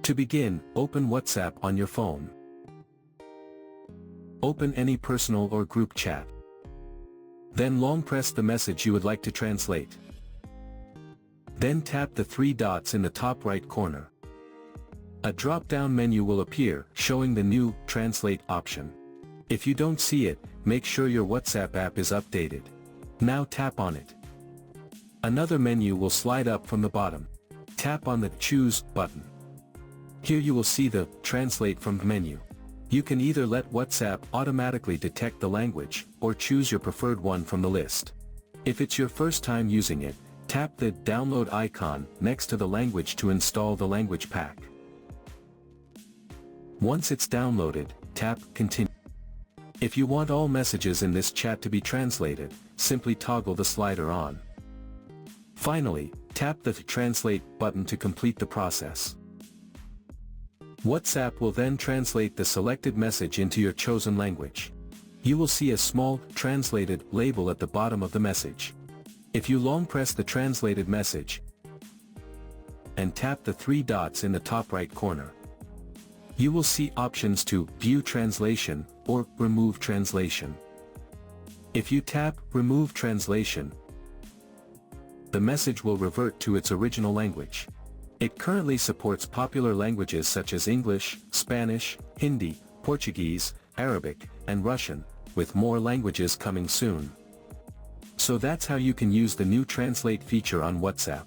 To begin, open WhatsApp on your phone. Open any personal or group chat. Then long press the message you would like to translate. Then tap the three dots in the top right corner. A drop-down menu will appear, showing the new Translate option. If you don't see it, make sure your WhatsApp app is updated. Now tap on it. Another menu will slide up from the bottom. Tap on the Choose button. Here you will see the Translate from menu. You can either let WhatsApp automatically detect the language, or choose your preferred one from the list. If it's your first time using it, tap the download icon next to the language to install the language pack. Once it's downloaded, tap Continue. If you want all messages in this chat to be translated, simply toggle the slider on. Finally, tap the Translate button to complete the process. WhatsApp will then translate the selected message into your chosen language. You will see a small, translated label at the bottom of the message. If you long press the translated message and tap the three dots in the top right corner, you will see options to View Translation or Remove Translation. If you tap Remove Translation, the message will revert to its original language. It currently supports popular languages such as English, Spanish, Hindi, Portuguese, Arabic, and Russian, with more languages coming soon. So that's how you can use the new Translate feature on WhatsApp.